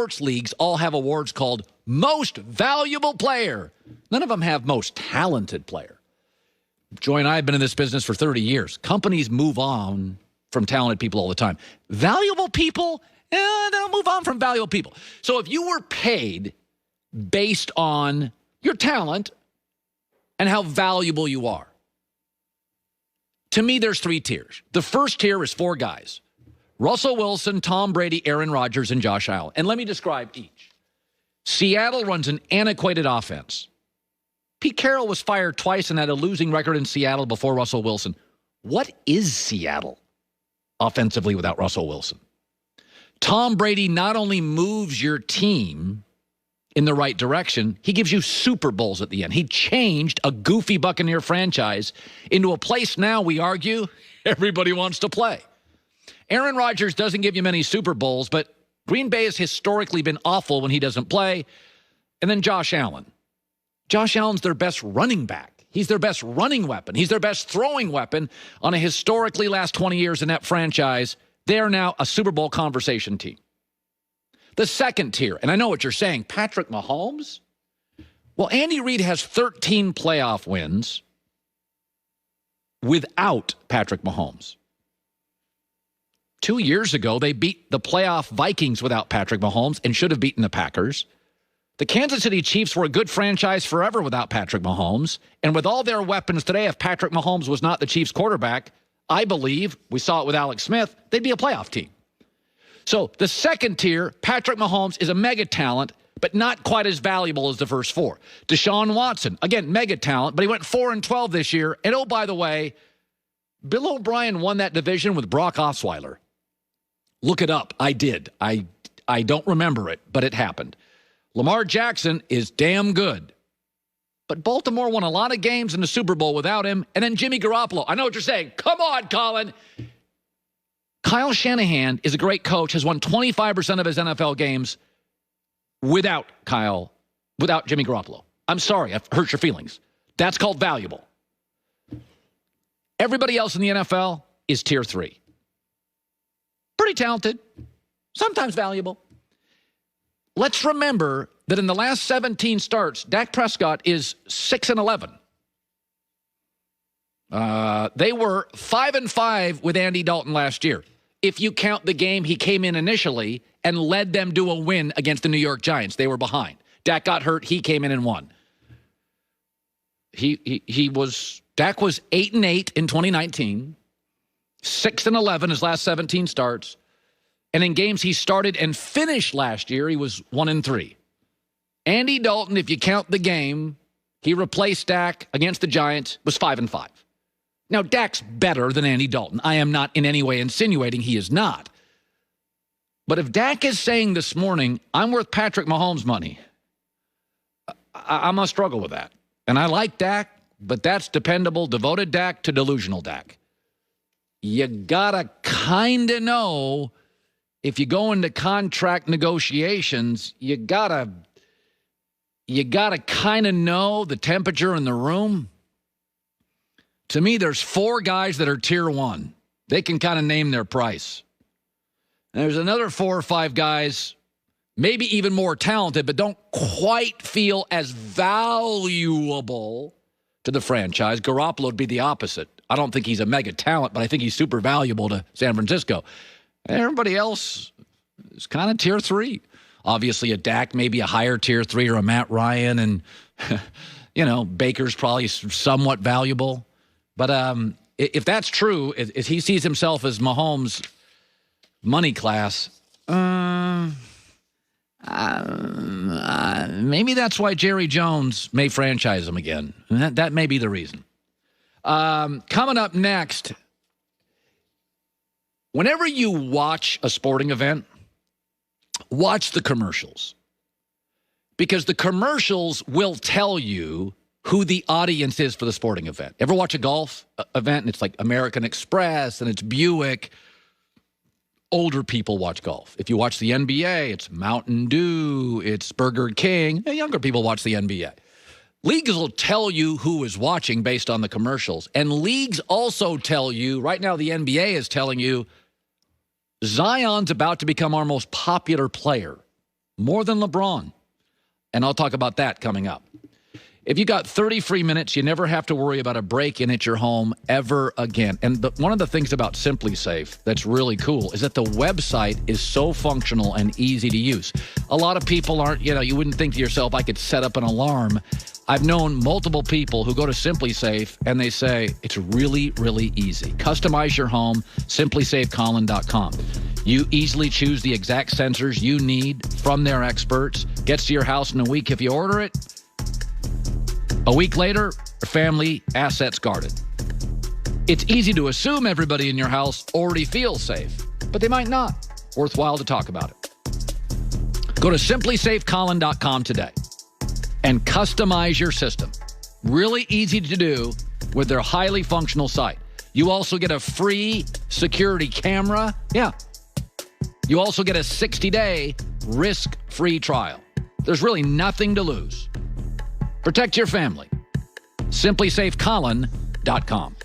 sports leagues all have awards called Most Valuable Player. None of them have Most Talented Player. Joy and I have been in this business for 30 years. Companies move on from talented people all the time. Valuable people, they'll move on from valuable people. So if you were paid based on your talent and how valuable you are, to me, there's 3 tiers. The first tier is 4 guys: Russell Wilson, Tom Brady, Aaron Rodgers, and Josh Allen. And let me describe each. Seattle runs an antiquated offense. Pete Carroll was fired twice and had a losing record in Seattle before Russell Wilson. What is Seattle offensively without Russell Wilson? Tom Brady not only moves your team in the right direction, he gives you Super Bowls at the end. He changed a goofy Buccaneer franchise into a place now, we argue, everybody wants to play. Aaron Rodgers doesn't give you many Super Bowls, but Green Bay has historically been awful when he doesn't play. And then Josh Allen. Josh Allen's their best running back. He's their best running weapon. He's their best throwing weapon on a historically last 20 years in that franchise. They're now a Super Bowl conversation team. The second tier, and I know what you're saying, Patrick Mahomes? Well, Andy Reid has 13 playoff wins without Patrick Mahomes. 2 years ago, they beat the playoff Vikings without Patrick Mahomes and should have beaten the Packers. The Kansas City Chiefs were a good franchise forever without Patrick Mahomes. And with all their weapons today, if Patrick Mahomes was not the Chiefs quarterback, I believe, we saw it with Alex Smith, they'd be a playoff team. So the second tier, Patrick Mahomes is a mega talent, but not quite as valuable as the first 4. Deshaun Watson, again, mega talent, but he went 4-12 this year. And oh, by the way, Bill O'Brien won that division with Brock Osweiler. Look it up. I did. I don't remember it, but it happened. Lamar Jackson is damn good. But Baltimore won a lot of games in the Super Bowl without him. And then Jimmy Garoppolo. I know what you're saying. Come on, Colin. Kyle Shanahan is a great coach, has won 25% of his NFL games without Jimmy Garoppolo. I'm sorry, I've hurt your feelings. That's called valuable. Everybody else in the NFL is tier 3. Pretty talented, sometimes valuable. Let's remember that in the last 17 starts, Dak Prescott is 6-11. They were 5-5 with Andy Dalton last year. If you count the game he came in initially and led them to a win against the New York Giants, they were behind. Dak got hurt. He came in and won. Dak was 8-8 in 2019, 6-11 his last 17 starts. And in games he started and finished last year, he was 1-3. Andy Dalton, if you count the game, he replaced Dak against the Giants, was 5-5. Now, Dak's better than Andy Dalton. I am not in any way insinuating he is not. But if Dak is saying this morning, I'm worth Patrick Mahomes' money, I'm going to struggle with that. And I like Dak, but that's dependable, devoted Dak to delusional Dak. You got to kind of know, if you go into contract negotiations, you got to kind of know the temperature in the room. To me, there's 4 guys that are tier 1. They can kind of name their price. And there's another 4 or 5 guys, maybe even more talented, but don't quite feel as valuable to the franchise. Garoppolo would be the opposite. I don't think he's a mega talent, but I think he's super valuable to San Francisco. Everybody else is kind of tier 3. Obviously, a Dak, maybe a higher tier 3, or a Matt Ryan, and, Baker's probably somewhat valuable. But if that's true, if he sees himself as Mahomes' money class, maybe that's why Jerry Jones may franchise him again. And that may be the reason. Coming up next, whenever you watch a sporting event, watch the commercials. Because the commercials will tell you who the audience is for the sporting event. Ever watch a golf event and it's like American Express and it's Buick? Older people watch golf. If you watch the NBA, it's Mountain Dew, it's Burger King. Younger people watch the NBA. Leagues will tell you who is watching based on the commercials. And leagues also tell you, right now the NBA is telling you, Zion's about to become our most popular player. more than LeBron. And I'll talk about that coming up. If you got 30 free minutes, you never have to worry about a break-in at your home ever again. And one of the things about Simply Safe that's really cool is that the website is so functional and easy to use. A lot of people aren't, you wouldn't think to yourself, I could set up an alarm. I've known multiple people who go to Simply Safe and they say, it's really, really easy. Customize your home, simplysafecolin.com. You easily choose the exact sensors you need from their experts. Gets to your house in a week if you order it. A week later, your family assets guarded. It's easy to assume everybody in your house already feels safe, but they might not. Worthwhile to talk about it. Go to simplysafecolin.com today and customize your system. Really easy to do with their highly functional site. You also get a free security camera. Yeah. You also get a 60-day risk-free trial. There's really nothing to lose. Protect your family. simplysafecolin.com.